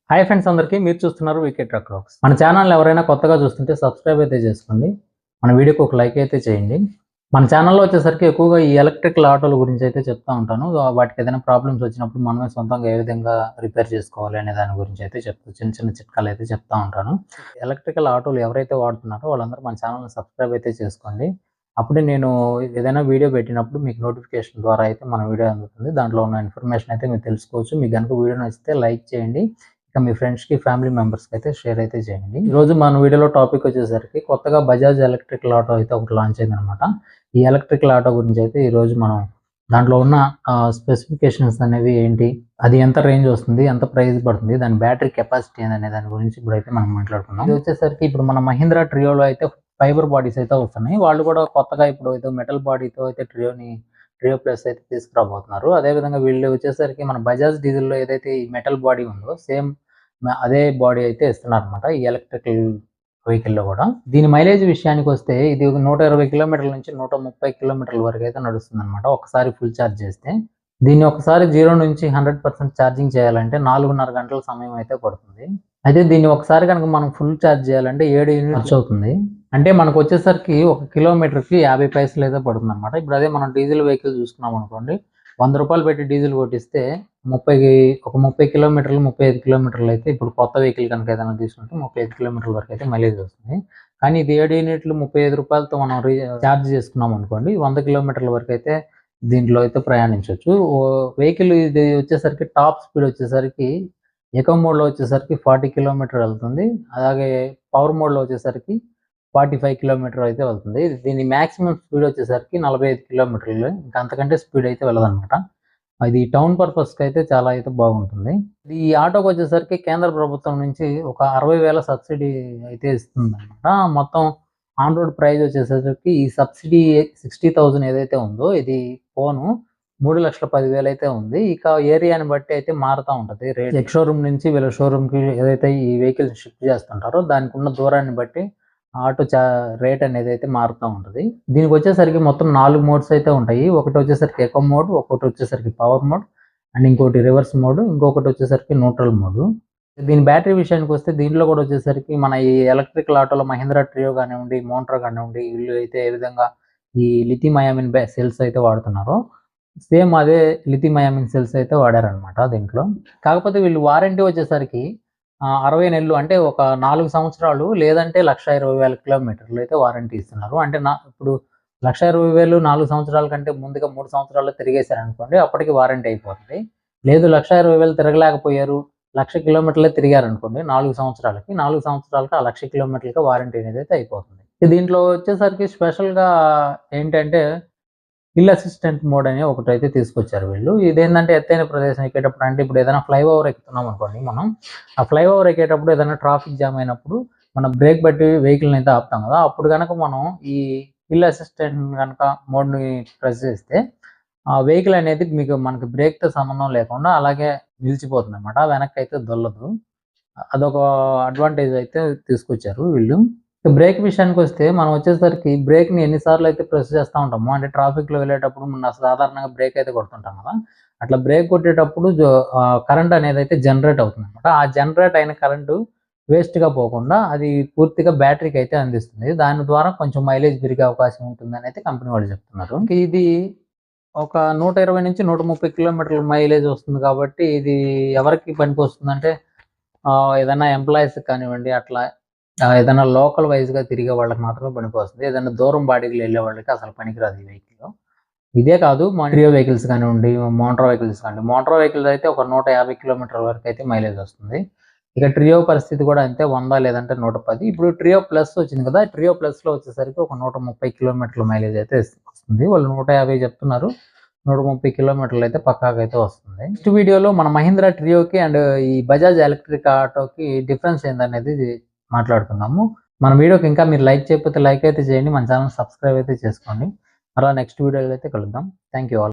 Hi friends, అందరికీ మీరు చూస్తున్నారు వీకే ట్రక్ రాక్స్. మన ఛానల్ ఎవరైనా కొత్తగా చూస్తుంటే సబ్స్క్రైబ్ అయితే చేసుకోండి. మన వీడియోకి ఒక లైక్ అయితే చేయండి. మన ఛానల్లో వచ్చేసరికి ఎక్కువగా ఈ ఎలక్ట్రికల్ ఆటోల గురించి అయితే చెప్తా ఉంటాను. వాటికి ఏదైనా ప్రాబ్లమ్స్ వచ్చినప్పుడు మనమే సొంతంగా ఏ విధంగా రిపేర్ చేసుకోవాలి అనే దాని గురించి అయితే చిన్న చిన్న చిట్కాలు అయితే చెప్తా ఉంటాను. ఎలక్ట్రికల్ ఆటోలు ఎవరైతే వాడుతున్నారో వాళ్ళందరూ మన ఛానల్ని సబ్స్క్రైబ్ అయితే చేసుకోండి. అప్పుడే నేను ఏదైనా వీడియో పెట్టినప్పుడు మీకు నోటిఫికేషన్ ద్వారా అయితే మన వీడియో అందుతుంది. దాంట్లో ఉన్న ఇన్ఫర్మేషన్ అయితే మీరు తెలుసుకోవచ్చు. మీకు కనుక వీడియో నచ్చితే లైక్ చేయండి. ఇక మీ ఫ్రెండ్స్‌కి, ఫ్యామిలీ మెంబర్స్‌కి అయితే షేర్ అయితే చేయండి. ఈరోజు మన వీడియోలో టాపిక్ వచ్చేసరికి కొత్తగా బజాజ్ ఎలక్ట్రికల్ ఆటో అయితే ఒకటి లాంచ్ అయిందనమాట. ఈ ఎలక్ట్రికల్ ఆటో గురించి అయితే ఈరోజు మనం దాంట్లో ఉన్న స్పెసిఫికేషన్స్ అనేవి ఏంటి? అది ఎంత రేంజ్ వస్తుంది? ఎంత ప్రైస్ పడుతుంది? దాని బ్యాటరీ కెపాసిటీ ఏందనే దాని గురించి ఇప్పుడైతే మనం మాట్లాడుకుందాం. ఇది వచ్చేసరికి ఇప్పుడు మన మహీంద్రా ట్రియోలో అయితే ఫైబర్ బాడీస్ అయితే వస్తున్నాయి. వాళ్ళు కూడా కొత్తగా ఇప్పుడు ఏదో మెటల్ బాడీతో అయితే ట్రియో ప్లస్ అయితే తీసుకురాబోతున్నారు. అదేవిధంగా వీళ్ళు వచ్చేసరికి మన బజాజ్ డీజిల్‌లో ఏదైతే ఈ మెటల్ బాడీ ఉందో సేమ్ అదే బాడీ అయితే ఇస్తున్నారనమాట ఈ ఎలక్ట్రికల్ వెహికల్‌లో కూడా. దీని మైలేజ్ విషయానికొస్తే ఇది 120 కిలోమీటర్ల నుంచి 130 కిలోమీటర్ల వరకు అయితే నడుస్తుందనమాట ఒకసారి ఫుల్ ఛార్జ్ చేస్తే. దీన్ని ఒకసారి 0 నుంచి 100% ఛార్జింగ్ చేయాలంటే 4:30 గంటల సమయం అయితే పడుతుంది. అయితే దీన్ని ఒకసారి కనుక మనం ఫుల్ ఛార్జ్ చేయాలంటే 7 యూనిట్స్ ఖర్చు అవుతుంది. అంటే మనకొచ్చేసరికి ఒక కిలోమీటర్‌కి 50 పైసలు అయితే పడుతుందనమాట. ఇప్పుడు అదే మనం డీజిల్ వెహికల్ చూసుకున్నాం అనుకోండి, రూ. 100 పెట్టి డీజిల్ కొట్టిస్తే 30 కిలోమీటర్లు, 35 కిలోమీటర్లు అయితే ఇప్పుడు కొత్త వెహికల్ కనుక ఏదైనా తీసుకుంటే 35 కిలోమీటర్ల వరకు అయితే మైలేజ్ వస్తుంది. కానీ ఇది 7 యూనిట్లు రూ. 35తో మనం ఛార్జ్ చేసుకున్నాం అనుకోండి, 100 కిలోమీటర్ల వరకు అయితే దీంట్లో అయితే ప్రయాణించొచ్చు. వెహికల్ ఇది వచ్చేసరికి టాప్ స్పీడ్ వచ్చేసరికి ఎకో మోడ్‌లో వచ్చేసరికి 40 కిలోమీటర్ వెళ్తుంది. అలాగే పవర్ మోడ్‌లో వచ్చేసరికి 45 కిలోమీటర్ అయితే వెళ్తుంది. దీని మాక్సిమం స్పీడ్ వచ్చేసరికి 45 కిలోమీటర్లు. ఇంకా అంతకంటే స్పీడ్ అయితే వెళ్ళదనమాట. ఇది టౌన్ పర్పస్‌కి అయితే చాలా అయితే బాగుంటుంది. ఈ ఆటోకి వచ్చేసరికి కేంద్ర ప్రభుత్వం నుంచి ఒక 60,000 సబ్సిడీ అయితే ఇస్తుందనమాట. మొత్తం ఆన్ రోడ్ ప్రైస్ వచ్చేసరికి ఈ సబ్సిడీ 60,000 ఏదైతే ఉందో ఇది పోను 3,10,000 అయితే ఉంది. ఇక ఏరియాని బట్టి అయితే మారుతా ఉంటది రేట్. ఎక్స్ షోరూమ్ నుంచి వీళ్ళ షోరూమ్‌కి ఏదైతే ఈ వెహికల్స్ షిఫ్ట్ చేస్తుంటారో దానికి ఉన్న దూరాన్ని బట్టి ఆటో రేట్ అనేది అయితే మారుతూ ఉంటది. దీనికొచ్చేసరికి మొత్తం 4 మోడ్స్ అయితే ఉంటాయి. ఒకటి వచ్చేసరికి ఎకో మోడ్, ఒకటి వచ్చేసరికి పవర్ మోడ్ అండ్ ఇంకోటి రివర్స్ మోడ్, ఇంకొకటి వచ్చేసరికి న్యూట్రల్ మోడ్. దీని బ్యాటరీ విషయానికొస్తే దీంట్లో కూడా వచ్చేసరికి మన ఈ ఎలక్ట్రికల్ ఆటోలో మహీంద్రా ట్రియో కానివ్వండి, మోంట్రో కానివ్వండి, వీళ్ళు అయితే ఏ విధంగా ఈ లిథియం అయామిన్ సెల్స్ అయితే వాడుతున్నారో సేమ్ అదే లిథియం అయామిన్ సెల్స్ అయితే వాడారనమాట దీంట్లో. కాకపోతే వీళ్ళు వారంటీ వచ్చేసరికి 60 నెలలు అంటే ఒక 4 సంవత్సరాలు లేదంటే 1,20,000 కిలోమీటర్లు అయితే వారంటీ ఇస్తున్నారు. అంటే ఇప్పుడు 1,20,000 4 సంవత్సరాల కంటే ముందుగా 3 సంవత్సరాల్లో తిరిగేశారనుకోండి అప్పటికి వారంటీ అయిపోతుంది. లేదు 1,20,000 తిరగలేకపోయారు, 1,00,000 కిలోమీటర్లే తిరిగారనుకోండి 4 సంవత్సరాలకి, 4 సంవత్సరాలకి ఆ 1,00,000 కిలోమీటర్లకి వారంటీ అనేది అయితే అయిపోతుంది. దీంట్లో వచ్చేసరికి స్పెషల్‌గా ఏంటంటే హిల్ అసిస్టెంట్ మోడ్ అని ఒకటైతే తీసుకొచ్చారు వీళ్ళు. ఇదేంటంటే ఎత్తైన ప్రదేశం ఎక్కేటప్పుడు అంటే ఇప్పుడు ఏదైనా ఫ్లైఓవర్ ఎక్కుతున్నాం అనుకోండి మనం. ఆ ఫ్లైఓవర్ ఎక్కేటప్పుడు ఏదైనా ట్రాఫిక్ జామ్ అయినప్పుడు మనం బ్రేక్ బట్టి వెహికల్‌ని అయితే ఆపుతాం కదా! అప్పుడు గనక మనం ఈ హిల్ అసిస్టెంట్ గనక మోడ్‌ని ప్రెస్ చేస్తే ఆ వెహికల్ అనేది మనకి బ్రేక్‌తో సంబంధం లేకుండా అలాగే నిలిచిపోతుందన్నమాట. వెనక్కైతే దొల్లదు. అదొక అడ్వాంటేజ్ అయితే తీసుకొచ్చారు వీళ్ళు. బ్రేక్ విషయానికొస్తే మనం వచ్చేసరికి బ్రేక్‌ని ఎన్ని సార్లు అయితే ప్రెస్ చేస్తా ఉంటామో అంటే ట్రాఫిక్‌లో వెళ్ళేటప్పుడు మనం సాధారణంగా బ్రేక్ అయితే కొడుతుంటాం కదా! అట్లా బ్రేక్ కొట్టేటప్పుడు కరెంట్ అనేది అయితే జనరేట్ అవుతుందన్నమాట. ఆ జనరేట్ అయిన కరెంటు వేస్ట్‌గా పోకుండా అది పూర్తిగా బ్యాటరీకి అయితే అందిస్తుంది. దాని ద్వారా కొంచెం మైలేజ్ పెరిగే అవకాశం ఉంటుందని అయితే కంపెనీ వాళ్ళు చెప్తున్నారు. ఇంక ఇది ఒక 120 నుంచి 130 కిలోమీటర్ల మైలేజ్ వస్తుంది కాబట్టి ఇది ఎవరికి పనికొస్తుందంటే ఏదైనా ఎంప్లాయీస్‌కి కానివ్వండి అట్లా ఏదైనా లోకల్ వైస్‌గా తిరిగే వాళ్ళకి మాత్రమే పనికొస్తుంది. ఏదైనా దూరం బాడిగలు ఎళ్ళే వాళ్ళకి అసలు పనికిరాదు ఈ వెహికల్. ఇదే కాదు ట్రియో వెహికల్స్ కానివ్వండి, మోంట్రో వెహికల్స్ కానివ్వండి. మోంట్రో వెహికల్స్ అయితే ఒక 150 కిలోమీటర్ల వరకు అయితే మైలేజ్ వస్తుంది. ఇక ట్రియో పరిస్థితి కూడా అంతే 100 లేదంటే 110. ఇప్పుడు ట్రియో ప్లస్ వచ్చింది కదా! ట్రియో ప్లస్‌లో వచ్చేసరికి ఒక 130 కిలోమీటర్ల మైలేజ్ అయితే వస్తుంది. వాళ్ళు 150 చెప్తున్నారు. 130 కిలోమీటర్లు అయితే పక్కాగా అయితే వస్తుంది. నెక్స్ట్ వీడియోలో మన మహీంద్రా ట్రియోకి అండ్ ఈ బజాజ్ ఎలక్ట్రిక్ ఆటోకి డిఫరెన్స్ ఏందనేది మాట్లాడుకుందాము. మన వీడియోకి ఇంకా మీరు లైక్ చేయకపోతే లైక్ అయితే చేయండి. మన ఛానల్ సబ్స్క్రైబ్ అయితే చేసుకోండి. అలా నెక్స్ట్ వీడియోలో అయితే కలుద్దాం. Thank you all.